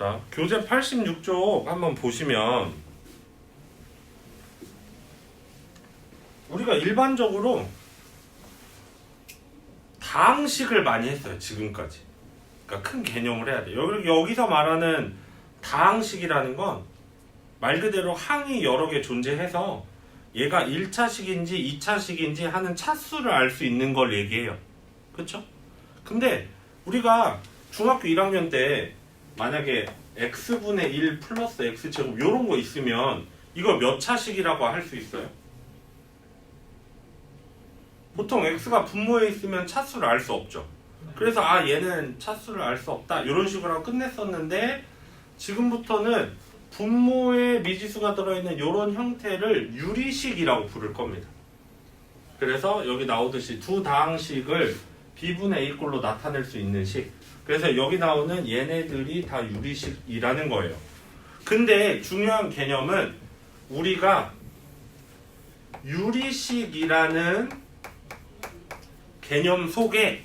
자, 교재 86쪽 한번 보시면 우리가 일반적으로 다항식을 많이 했어요. 지금까지. 그러니까 큰 개념을 해야 돼요. 여기서 말하는 다항식이라는 건 말 그대로 항이 여러 개 존재해서 얘가 1차식인지 2차식인지 하는 차수를 알 수 있는 걸 얘기해요. 그렇죠? 근데 우리가 중학교 1학년 때 만약에 x분의 1 플러스 x제곱 이런 거 있으면 이거 몇 차식이라고 할 수 있어요? 보통 x가 분모에 있으면 차수를 알 수 없죠. 그래서 얘는 차수를 알 수 없다 이런 식으로 하고 끝냈었는데 지금부터는 분모에 미지수가 들어있는 이런 형태를 유리식이라고 부를 겁니다. 그래서 여기 나오듯이 두 다항식을 b분의 a꼴로 나타낼 수 있는 식. 그래서 여기 나오는 얘네들이 다 유리식이라는 거예요. 근데 중요한 개념은 우리가 유리식이라는 개념 속에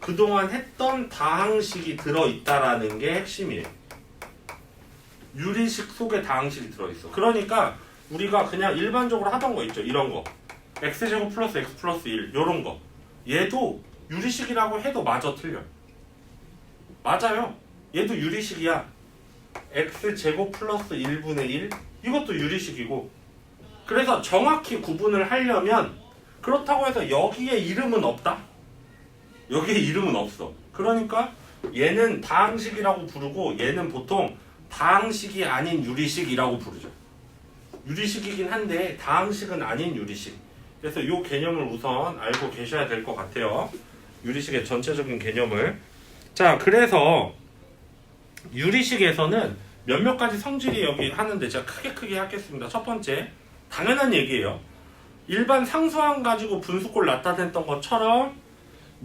그동안 했던 다항식이 들어있다라는 게 핵심이에요. 유리식 속에 다항식이 들어있어. 그러니까 우리가 그냥 일반적으로 하던 거 있죠. 이런 거. x제곱 플러스 x 플러스 1 요런 거. 얘도 유리식이라고 해도 마저 틀려. 맞아요. 얘도 유리식이야. x제곱 플러스 1분의 1 이것도 유리식이고. 그래서 정확히 구분을 하려면 그렇다고 해서 여기에 이름은 없다? 여기에 이름은 없어. 그러니까 얘는 다항식이라고 부르고 얘는 보통 다항식이 아닌 유리식이라고 부르죠. 유리식이긴 한데 다항식은 아닌 유리식. 그래서 이 개념을 우선 알고 계셔야 될 것 같아요. 유리식의 전체적인 개념을. 자, 그래서 유리식에서는 몇몇 가지 성질이 여기 하는데 제가 크게 하겠습니다. 첫 번째, 당연한 얘기예요. 일반 상수항 가지고 분수꼴 나타냈던 것처럼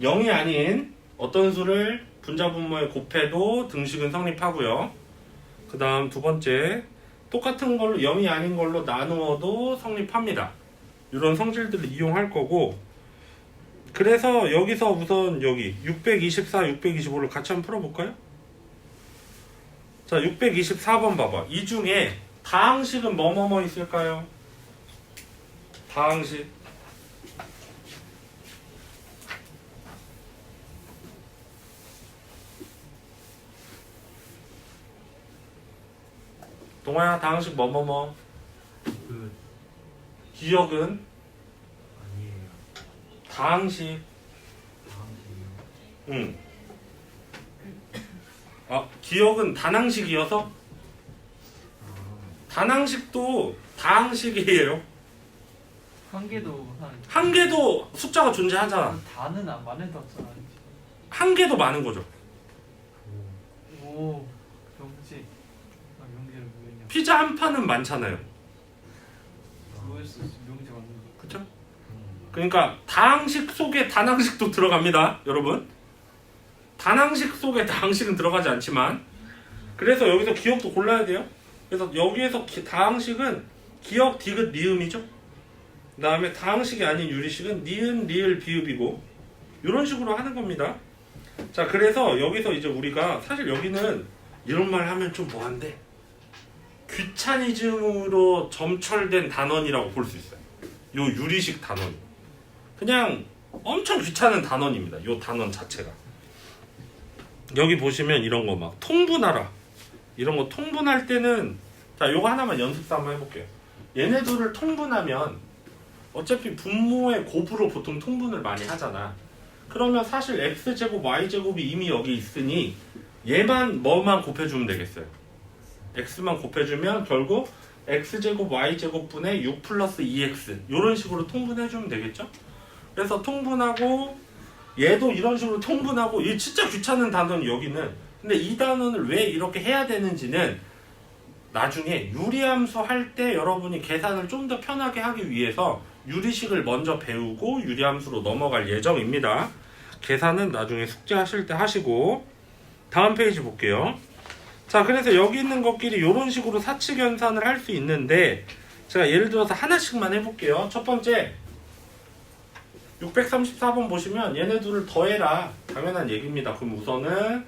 0이 아닌 어떤 수를 분자분모에 곱해도 등식은 성립하고요. 그 다음 두 번째, 똑같은 걸로 0이 아닌 걸로 나누어도 성립합니다. 이런 성질들을 이용할 거고. 그래서 여기서 우선 여기 624, 625를 같이 한번 풀어볼까요? 자, 624번 봐봐. 이 중에 다항식은 뭐뭐뭐 있을까요? 다항식. 동아야, 다항식 뭐뭐뭐. 기억은? 아니에요. 다항식. 다항식이요. 기억은 단항식이어서? 단항식도 다항식이에요. 한 개도 한 개도 숫자가 존재하잖아. 다는 안 많은 거 없잖아. 한 개도 많은 거죠. 오, 병지. 명제를 뭐였냐? 피자 한 판은 많잖아요. 뭐였어? 명제 맞는 거. 그쵸? 그러니까 다항식 속에 단항식도 들어갑니다, 여러분. 단항식 속에 다항식은 들어가지 않지만, 그래서 여기서 기억도 골라야 돼요. 그래서 여기에서 다항식은 기억, 디귿, 리음이죠. 그 다음에 다항식이 아닌 유리식은 니은, 리을, 비읍이고 이런 식으로 하는 겁니다. 자, 그래서 여기서 이제 우리가 사실 여기는 이런 말 하면 좀 뭐한데 귀차니즘으로 점철된 단원이라고 볼 수 있어요. 요 유리식 단원. 그냥 엄청 귀찮은 단원입니다. 요 단원 자체가. 여기 보시면 이런 거 막 통분하라. 이런 거 통분할 때는 자, 요거 하나만 연습사 한번 해볼게요. 얘네 둘을 통분하면 어차피 분모의 곱으로 보통 통분을 많이 하잖아. 그러면 사실 x제곱 y제곱이 이미 여기 있으니 얘만 뭐만 곱해주면 되겠어요. x만 곱해주면 결국 x제곱 y제곱분의 6 플러스 2x 이런 식으로 통분해주면 되겠죠. 그래서 통분하고 얘도 이런 식으로 통분하고 이 진짜 귀찮은 단원이 여기는. 근데 이 단원을 왜 이렇게 해야 되는지는 나중에 유리함수 할 때 여러분이 계산을 좀 더 편하게 하기 위해서 유리식을 먼저 배우고 유리함수로 넘어갈 예정입니다. 계산은 나중에 숙제하실 때 하시고. 다음 페이지 볼게요. 자, 그래서 여기 있는 것끼리 이런 식으로 사칙 연산을 할 수 있는데 제가 예를 들어서 하나씩만 해볼게요. 첫 번째 634번 보시면 얘네 둘을 더해라. 당연한 얘기입니다. 그럼 우선은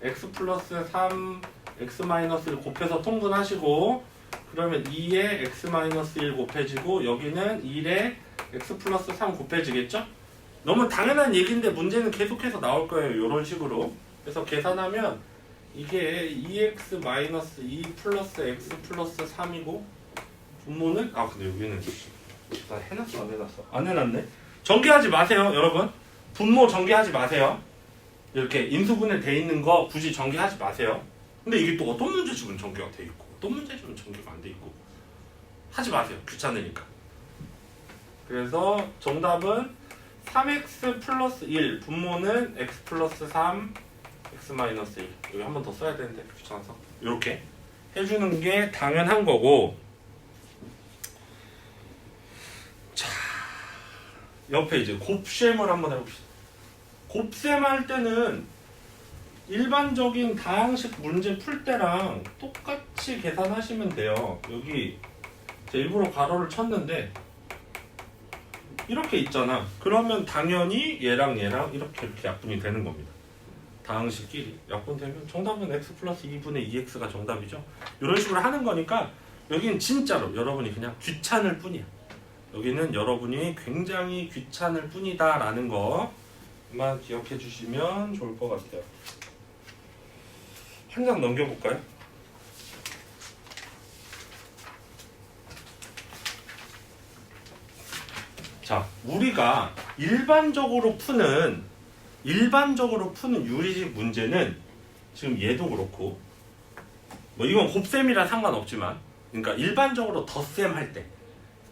x 플러스 3 x-1 곱해서 통분하시고 그러면 2에 x-1 곱해지고 여기는 1에 x 플러스 3 곱해지겠죠? 너무 당연한 얘기인데 문제는 계속해서 나올 거예요. 이런 식으로. 그래서 계산하면 이게 2x-2 플러스 x 플러스 3이고 분모는 근데 여기는 나 해놨어 안 해놨어? 안 해놨네. 전개하지 마세요 여러분. 분모 전개하지 마세요. 이렇게 인수분해 돼 있는 거 굳이 전개하지 마세요. 근데 이게 또 어떤 문제집은 전개가 돼 있고 어떤 문제집은 전개가 안 돼 있고 하지 마세요. 귀찮으니까. 그래서 정답은 3x 플러스 1 분모는 x 플러스 3 x 마이너스 1 여기 한 번 더 써야 되는데 귀찮아서 이렇게 해주는 게 당연한 거고. 자 옆에 이제 곱셈을 한번 해봅시다. 곱셈 할 때는 일반적인 다항식 문제 풀 때랑 똑같이 계산하시면 돼요. 여기 제가 일부러 가로를 쳤는데 이렇게 있잖아. 그러면 당연히 얘랑 이렇게 약분이 되는 겁니다. 다항식끼리 약분되면 정답은 x 플러스 2분의 2x가 정답이죠. 이런 식으로 하는 거니까 여기는 진짜로 여러분이 그냥 귀찮을 뿐이야. 여기는 여러분이 굉장히 귀찮을 뿐이다 라는 거만 기억해 주시면 좋을 것 같아요. 한 장 넘겨볼까요? 자, 우리가 일반적으로 푸는 유리식 문제는 지금 얘도 그렇고 뭐 이건 곱셈이라 상관없지만 그러니까 일반적으로 덧셈 할 때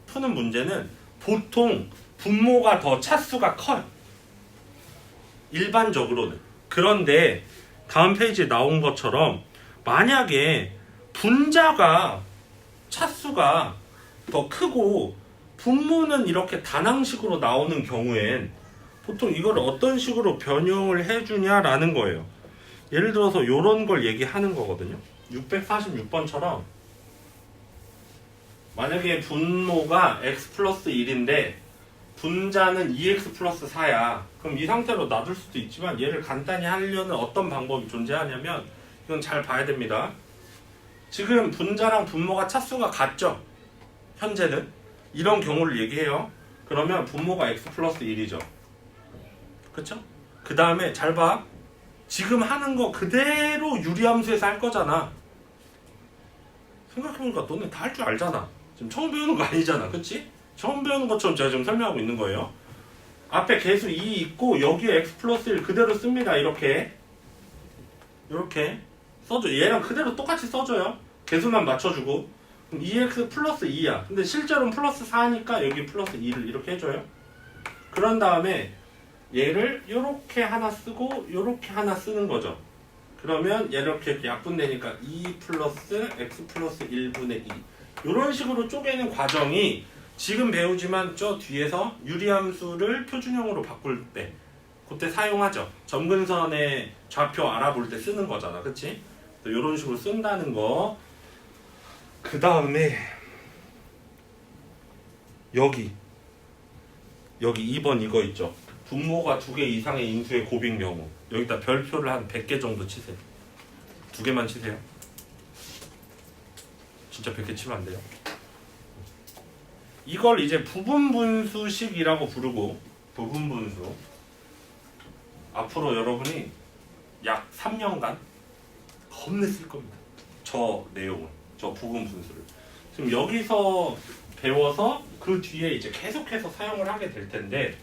푸는 문제는 보통 분모가 더 차수가 커요. 일반적으로는. 그런데 다음 페이지에 나온 것처럼 만약에 분자가 차수가 더 크고 분모는 이렇게 단항식으로 나오는 경우엔 보통 이걸 어떤 식으로 변형을 해주냐라는 거예요. 예를 들어서 이런 걸 얘기하는 거거든요. 646번처럼 만약에 분모가 x 플러스 1인데 분자는 2x 플러스 4야. 그럼 이 상태로 놔둘 수도 있지만 얘를 간단히 하려는 어떤 방법이 존재하냐면 이건 잘 봐야 됩니다. 지금 분자랑 분모가 차수가 같죠? 현재는. 이런 경우를 얘기해요. 그러면 분모가 x 플러스 1이죠. 그쵸? 그 다음에 잘 봐. 지금 하는 거 그대로 유리함수에서 할 거잖아. 생각해보니까 너네 다 할 줄 알잖아. 지금 처음 배우는 거 아니잖아. 그치? 처음 배우는 것처럼 제가 지금 설명하고 있는 거예요. 앞에 계수 2 있고 여기에 x 플러스 1 그대로 씁니다. 이렇게 써줘. 얘랑 그대로 똑같이 써줘요. 계수만 맞춰주고. 그럼 2x 플러스 2야. 근데 실제로는 플러스 4니까 여기 플러스 2를 이렇게 해줘요. 그런 다음에 얘를 이렇게 하나 쓰고 이렇게 하나 쓰는 거죠. 그러면 이렇게 약분되니까 2 플러스 x 플러스 1분의 2 이런 식으로 쪼개는 과정이 지금 배우지만 저 뒤에서 유리함수를 표준형으로 바꿀 때 그때 사용하죠. 점근선의 좌표 알아볼 때 쓰는 거잖아. 그치? 이런 식으로 쓴다는 거. 그 다음에 여기 2번 이거 있죠. 분모가 2개 이상의 인수의 곱인 경우 여기다 별표를 한 100개 정도 치세요. 2개만 치세요. 진짜 100개 치면 안 돼요. 이걸 이제 부분분수식이라고 부르고 부분분수 앞으로 여러분이 약 3년간 겁내 쓸 겁니다. 저 내용을, 저 부분분수를 지금 여기서 배워서 그 뒤에 이제 계속해서 사용을 하게 될 텐데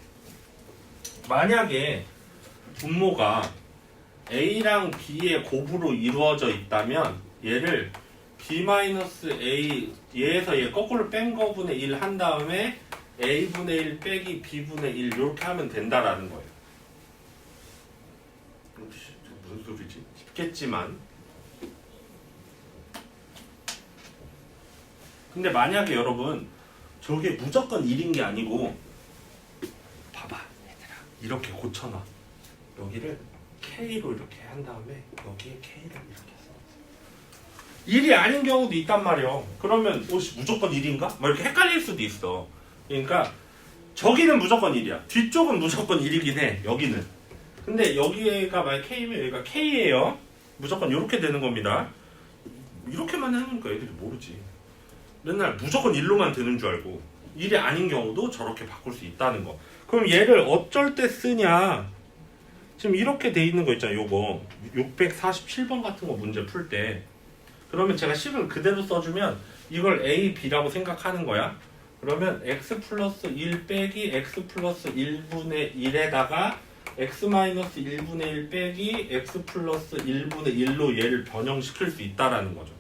만약에 분모가 A랑 B의 곱으로 이루어져 있다면 얘를 B-A 얘에서 얘 거꾸로 뺀 거분의 1 한 다음에 A분의 1 빼기 B분의 1 이렇게 하면 된다라는 거예요. 무슨 소리지? 쉽겠지만 근데 만약에 여러분 저게 무조건 1인 게 아니고 봐봐 얘들아 이렇게 고쳐놔. 여기를 K로 이렇게 한 다음에 여기에 K를 이렇게 써. 1이 아닌 경우도 있단 말이야. 그러면 무조건 1인가? 막 이렇게 헷갈릴 수도 있어. 그러니까 저기는 무조건 1이야. 뒤쪽은 무조건 1이긴 해. 여기는. 근데 여기가 만약 K면 여기가 K예요. 무조건 이렇게 되는 겁니다. 이렇게만 해놓으니까 애들이 모르지. 맨날 무조건 1로만 되는 줄 알고 1이 아닌 경우도 저렇게 바꿀 수 있다는 거. 그럼 얘를 어쩔 때 쓰냐? 지금 이렇게 돼 있는 거 있잖아요. 요거 647번 같은 거 문제 풀 때 그러면 제가 식을 그대로 써주면 이걸 A, B라고 생각하는 거야. 그러면 x 플러스 1 빼기 x 플러스 1분의 1에다가 x 마이너스 1분의 1 빼기 x 플러스 1분의 1로 얘를 변형시킬 수 있다라는 거죠.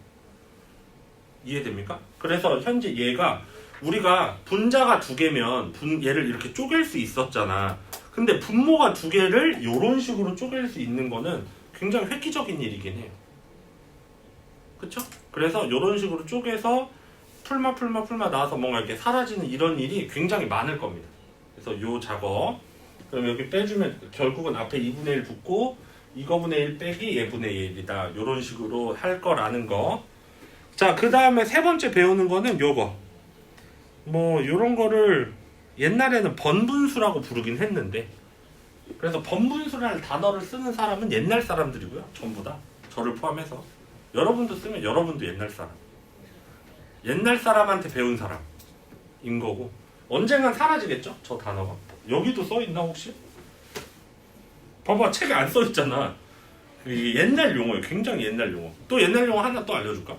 이해됩니까? 그래서 현재 얘가 우리가 분자가 두 개면 얘를 이렇게 쪼갤 수 있었잖아. 근데 분모가 두 개를 이런 식으로 쪼갤 수 있는 거는 굉장히 획기적인 일이긴 해요. 그쵸? 그래서 이런 식으로 쪼개서 풀마 나와서 뭔가 이렇게 사라지는 이런 일이 굉장히 많을 겁니다. 그래서 요 작업 그럼 여기 빼주면 결국은 앞에 2분의 1 붙고 이거분의 1 빼기 얘분의 1이다. 이런 식으로 할 거라는 거. 자, 그 다음에 세 번째 배우는 거는 요거. 뭐 요런 거를 옛날에는 번분수라고 부르긴 했는데 그래서 번분수라는 단어를 쓰는 사람은 옛날 사람들이고요. 전부 다. 저를 포함해서. 여러분도 쓰면 여러분도 옛날 사람. 옛날 사람한테 배운 사람인 거고 언젠간 사라지겠죠? 저 단어가. 여기도 써있나 혹시? 봐봐 책에 안 써있잖아. 이게 옛날 용어예요. 굉장히 옛날 용어. 또 옛날 용어 하나 또 알려줄까?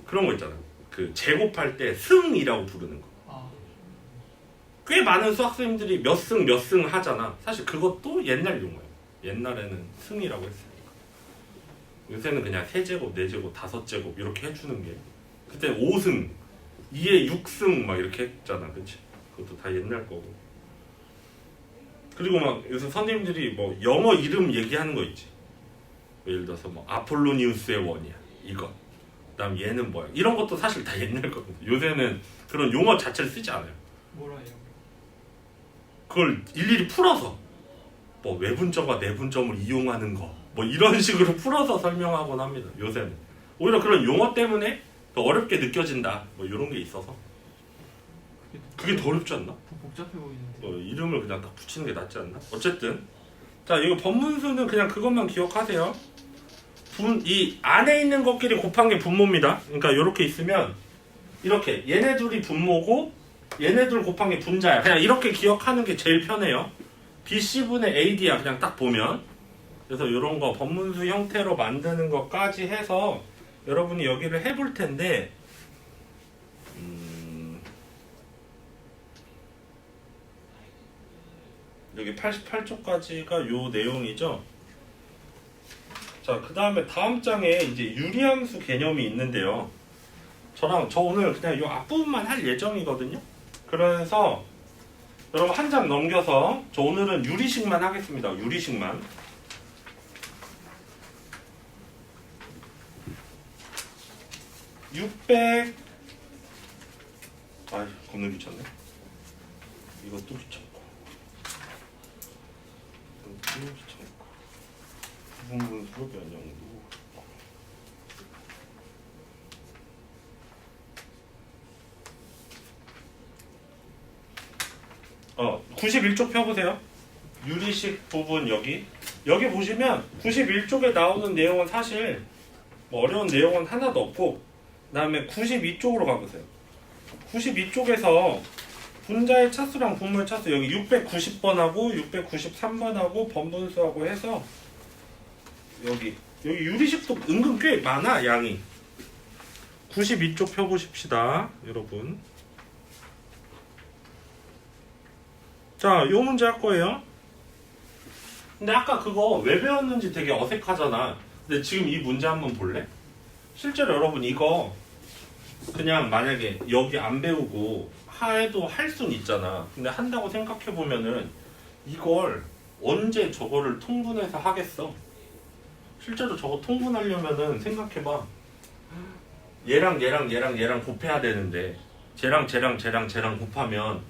그런 거 있잖아. 그 제곱할 때 승이라고 부르는 거. 꽤 많은 수학생들이 몇 승 하잖아. 사실 그것도 옛날 용어예요. 옛날에는 승이라고 했으니까. 요새는 그냥 3제곱, 4제곱, 5제곱 이렇게 해주는 게 그때 5승, 2에 6승 막 이렇게 했잖아. 그치? 그것도 다 옛날 거고. 그리고 막 요새 선생님들이 뭐 영어 이름 얘기하는 거 있지. 예를 들어서 뭐 아폴로니우스의 원이야. 이거. 그다음 얘는 뭐야. 이런 것도 사실 다 옛날 거거든. 요새는 그런 용어 자체를 쓰지 않아요. 뭐라요? 그걸 일일이 풀어서 뭐 외분점과 내분점을 이용하는 거 뭐 이런 식으로 풀어서 설명하곤 합니다. 요새는 오히려 그런 용어 때문에 더 어렵게 느껴진다 뭐 이런 게 있어서 그게 더 어렵지 않나? 복잡해 보이는데. 이름을 그냥 딱 붙이는 게 낫지 않나? 어쨌든 자 이거 번분수는 그냥 그것만 기억하세요. 이 안에 있는 것끼리 곱한 게 분모입니다. 그러니까 이렇게 있으면 이렇게 얘네 둘이 분모고 얘네 둘 곱한 게 분자야. 그냥 이렇게 기억하는 게 제일 편해요. BC분의 AD야 그냥 딱 보면. 그래서 이런 거 번분수 형태로 만드는 것까지 해서 여러분이 여기를 해볼 텐데 여기 88쪽까지가 요 내용이죠. 자, 그 다음에 다음 장에 이제 유리함수 개념이 있는데요. 저 오늘 그냥 요 앞부분만 할 예정이거든요. 그래서 여러분 한 장 넘겨서 저 오늘은 유리식만 하겠습니다. 유리식만. 600 아이 겁나 귀찮네. 이것도 귀찮고 이것도 귀찮고 부분분수로 변형도 91쪽 펴보세요. 유리식 부분 여기 보시면 91쪽에 나오는 내용은 사실 뭐 어려운 내용은 하나도 없고 그 다음에 92쪽으로 가보세요. 92쪽에서 분자의 차수랑 분모의 차수 여기 690번하고 693번하고 번분수하고 해서 여기 유리식도 은근 꽤 많아 양이. 92쪽 펴보십시다 여러분. 자, 요 문제 할 거예요. 근데 아까 그거 왜 배웠는지 되게 어색하잖아. 근데 지금 이 문제 한번 볼래? 실제로 여러분 이거 그냥 만약에 여기 안 배우고 해도 할 수는 있잖아. 근데 한다고 생각해보면은 이걸 언제 저거를 통분해서 하겠어? 실제로 저거 통분하려면은 생각해봐. 얘랑 곱해야 되는데 쟤랑 곱하면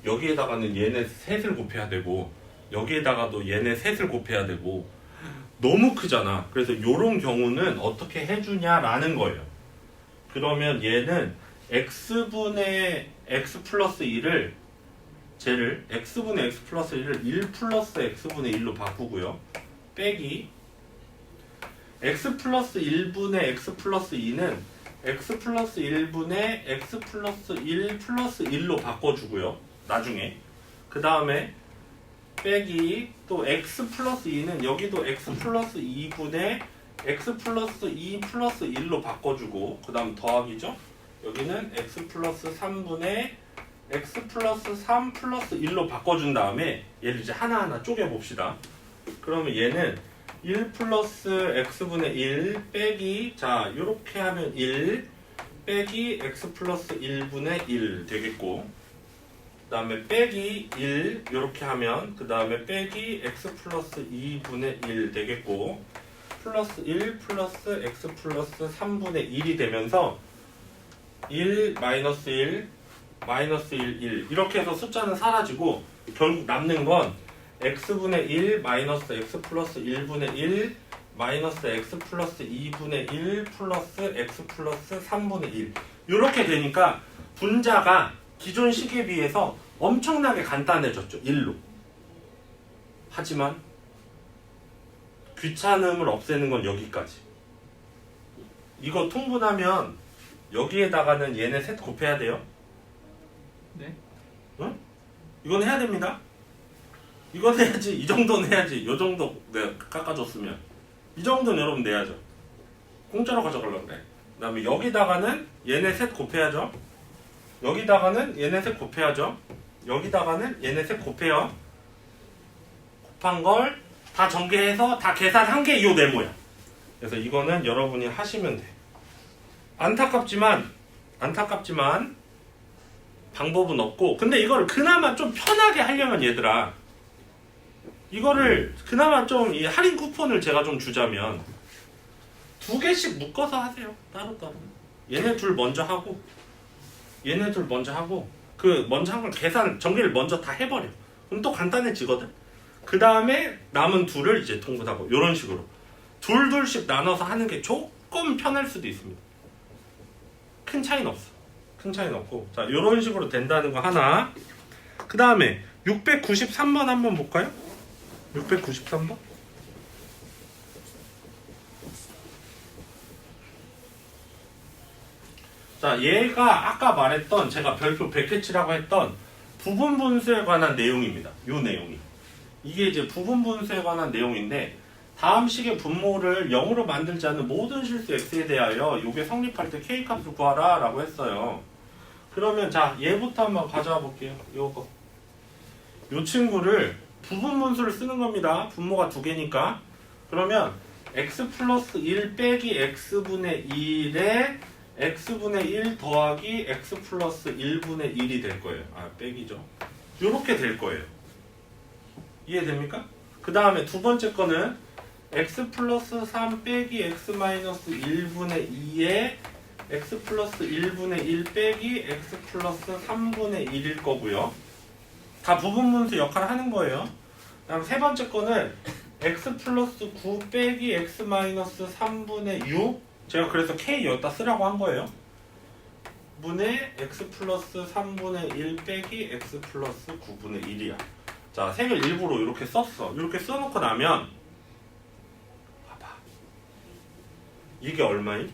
여기에다가는 얘네 셋을 곱해야 되고 여기에다가도 얘네 셋을 곱해야 되고 너무 크잖아. 그래서 요런 경우는 어떻게 해주냐라는 거예요. 그러면 얘는 x분의 x 플러스 1을 쟤를 x분의 x 플러스 1을 1 플러스 x분의 1로 바꾸고요. 빼기 x 플러스 1분의 x 플러스 2는 x 플러스 1분의 x 플러스 1 플러스 1로 바꿔주고요. 나중에. 그 다음에 빼기 또 x 플러스 2는 여기도 x 플러스 2분의 x 플러스 2 플러스 1로 바꿔주고 그 다음 더하기죠. 여기는 x 플러스 3분의 x 플러스 3 플러스 1로 바꿔준 다음에 얘를 이제 하나하나 쪼개봅시다. 그러면 얘는 1 플러스 x분의 1 빼기 자 요렇게 하면 1 빼기 x 플러스 1분의 1 되겠고 그 다음에 빼기 1 요렇게 하면 그 다음에 빼기 x 플러스 2분의 1 되겠고 플러스 1 플러스 x 플러스 3분의 1이 되면서 1 마이너스 1 마이너스 1 1 이렇게 해서 숫자는 사라지고 결국 남는 건 x분의 1 마이너스 x 플러스 1분의 1 마이너스 x 플러스 2분의 1 플러스 x 플러스 3분의 1 이렇게 되니까 분자가 기존 식에 비해서 엄청나게 간단해졌죠. 1로. 하지만 귀찮음을 없애는 건 여기까지. 이거 통분하면 여기에다가는 얘네 셋 곱해야 돼요. 네? 응? 이건 해야 됩니다. 이건 해야지. 이 정도는 해야지. 이 정도 내가 깎아줬으면 이 정도는 여러분 내야죠. 공짜로 가져가려고 그래. 그 다음에 여기다가는 얘네 셋 곱해야죠. 여기다가는 얘네 셋 곱해야죠. 여기다가는 얘네 셋 곱해요. 곱한 걸 다 전개해서 다 계산한 게 이 네모야. 그래서 이거는 여러분이 하시면 돼. 안타깝지만 방법은 없고 근데 이거를 그나마 좀 편하게 하려면 얘들아 이거를 그나마 좀 이 할인 쿠폰을 제가 좀 주자면 2개씩 묶어서 하세요. 따로따로. 얘네 둘 먼저 하고 그 먼저 한 걸 계산 전개를 먼저 다 해버려. 그럼 또 간단해지거든. 그 다음에 남은 둘을 이제 통분하고 이런 식으로 둘씩 나눠서 하는 게 조금 편할 수도 있습니다. 큰 차이는 없어. 큰 차이는 없고 자 이런 식으로 된다는 거 하나. 그 다음에 693번 한번 볼까요? 693번. 자 얘가 아까 말했던 제가 별표 100개치라고 했던 부분 분수에 관한 내용입니다. 요 내용이. 이게 이제 부분 분수에 관한 내용인데 다음 식의 분모를 0으로 만들지 않는 모든 실수 x에 대하여 요게 성립할 때 k값을 구하라 라고 했어요. 그러면 자 얘부터 한번 가져와 볼게요. 요거 요 친구를 부분 분수를 쓰는 겁니다. 분모가 2개니까 그러면 x 플러스 1 빼기 x분의 1에 x분의 1 더하기 x 플러스 1분의 1이 될 거예요. 아 빼기죠. 요렇게 될 거예요. 이해됩니까? 그 다음에 두 번째 거는 x 플러스 3 빼기 x 마이너스 1분의 2에 x 플러스 1분의 1 빼기 x 플러스 3분의 1일 거고요. 다 부분분수 역할을 하는 거예요. 그 다음 세 번째 거는 x 플러스 9 빼기 x 마이너스 3분의 6 제가 그래서 k 여기다 쓰라고 한 거예요. 분의 x 플러스 3분의 1 빼기 x 플러스 9분의 1이야. 자, 색을 일부러 이렇게 썼어. 이렇게 써놓고 나면 봐봐. 이게 얼마임?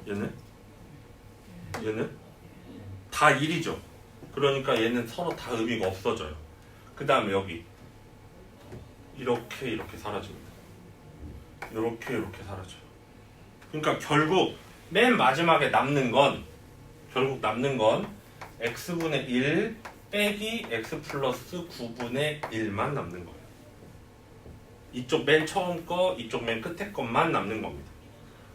얘는 다 1이죠. 그러니까 얘는 서로 다 의미가 없어져요. 그 다음에 여기 이렇게 사라집니다. 이렇게 사라져요. 그러니까 결국 맨 마지막에 남는 건 x분의 1 빼기 x 플러스 9분의 1만 남는 거예요. 이쪽 맨 처음 거, 이쪽 맨 끝에 것만 남는 겁니다.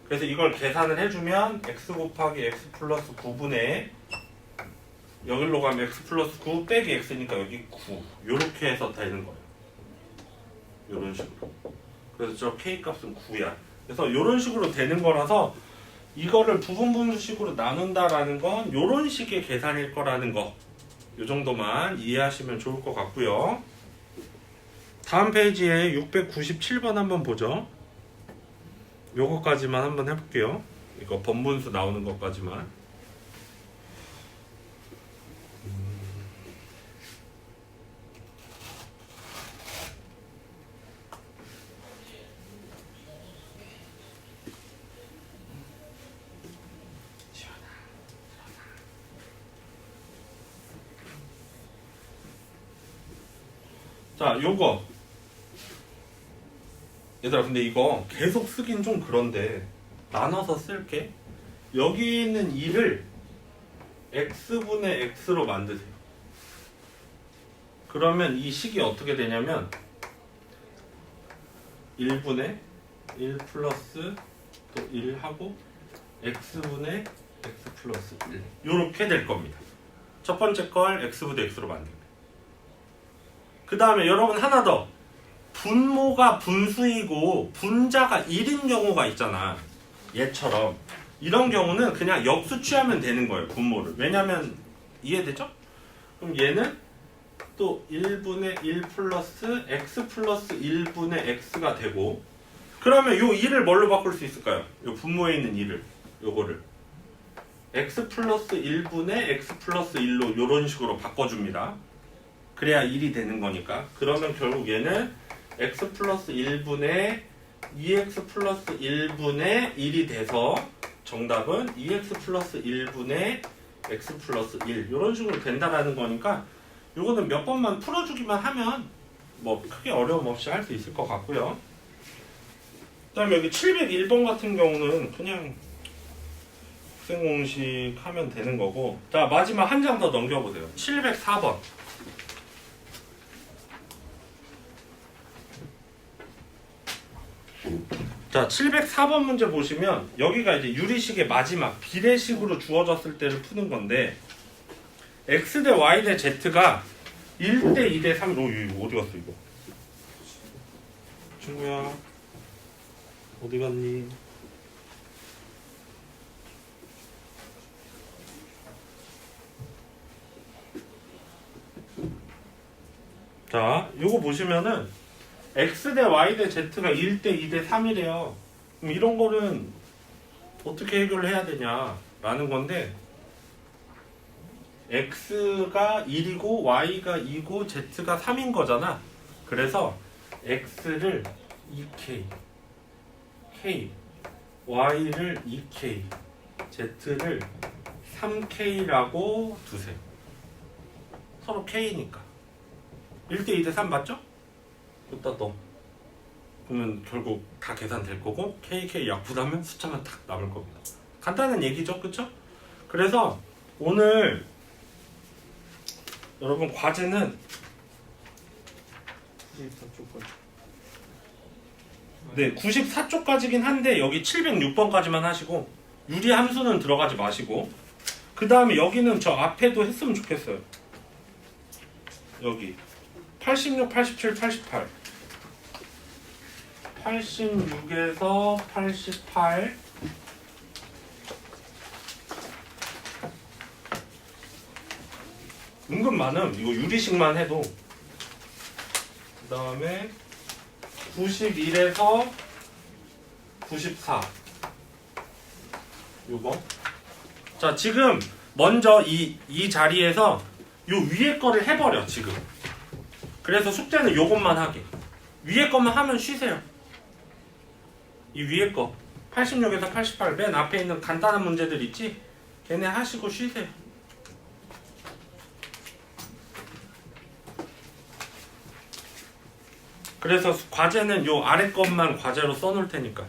그래서 이걸 계산을 해주면 x 곱하기 x 플러스 9분의 여기로 가면 x 플러스 9 빼기 x니까 여기 9 이렇게 해서 되는 거예요. 이런 식으로. 그래서 저 k 값은 9야. 그래서 이런 식으로 되는 거라서 이거를 부분분수식으로 나눈다라는 건 이런 식의 계산일 거라는 거. 이 정도만 이해하시면 좋을 것 같고요. 다음 페이지에 697번 한번 보죠. 요거까지만 한번 해볼게요. 이거 번분수 나오는 것까지만. 자, 요거 얘들아, 근데 이거 계속 쓰긴 좀 그런데 나눠서 쓸게. 여기 있는 2를 x분의 x로 만드세요. 그러면 이 식이 어떻게 되냐면 1분의 1 플러스 또 1하고 x분의 x 플러스 1 요렇게 될 겁니다. 첫 번째 걸 x분의 x로 만듭니다. 그 다음에 여러분 하나 더, 분모가 분수이고 분자가 1인 경우가 있잖아. 얘처럼 이런 경우는 그냥 역수 취하면 되는 거예요, 분모를. 왜냐면 이해되죠? 그럼 얘는 또 1분의 1 플러스 x 플러스 1분의 x가 되고, 그러면 요 2를 뭘로 바꿀 수 있을까요? 요 분모에 있는 2를, 요거를 x 플러스 1분의 x 플러스 1로 요런 식으로 바꿔줍니다. 그래야 1이 되는 거니까. 그러면 결국 얘는 x 플러스 1분의 2x 플러스 1분의 1이 돼서 정답은 2x 플러스 1분의 x 플러스 1 이런 식으로 된다라는 거니까 요거는 몇 번만 풀어주기만 하면 뭐 크게 어려움 없이 할 수 있을 것 같고요. 그 다음에 여기 701번 같은 경우는 그냥 국생공식 하면 되는 거고, 자 마지막 한 장 더 넘겨보세요. 704번. 자, 704번 문제 보시면 여기가 이제 유리식의 마지막 비례식으로 주어졌을 때를 푸는 건데, x 대 y 대 z가 1대 2대 3. 이거 어디 갔어 이거? 친구야 어디 갔니? 자, 요거 보시면은 x 대 y 대 z가 1대 2대 3이래요. 그럼 이런 거는 어떻게 해결을 해야 되냐라는 건데, x가 1이고 y가 2고 z가 3인 거잖아. 그래서 x를 2k, k, y를 2k, z를 3k라고 두세요. 서로 k니까 1대 2대 3 맞죠? 여기다 넣어. 그러면 결국 다 계산될 거고 KK 약분하면 숫자만 딱 남을 겁니다. 간단한 얘기죠, 그쵸? 그래서 오늘 여러분 과제는 94쪽까지. 네 94쪽까지긴 한데 여기 706번까지만 하시고 유리 함수는 들어가지 마시고, 그 다음에 여기는 저 앞에도 했으면 좋겠어요. 여기 86, 87, 88 86에서 88 은근 많음. 이거 유리식만 해도. 그 다음에 91에서 94 요거. 자, 지금 먼저 이 자리에서 요 위에 거를 해버려 지금. 그래서 숙제는 요것만 하게. 위에 것만 하면 쉬세요. 이 위에 거 86에서 88 맨 앞에 있는 간단한 문제들 있지? 걔네 하시고 쉬세요. 그래서 과제는 요 아래 것만 과제로 써놓을 테니까.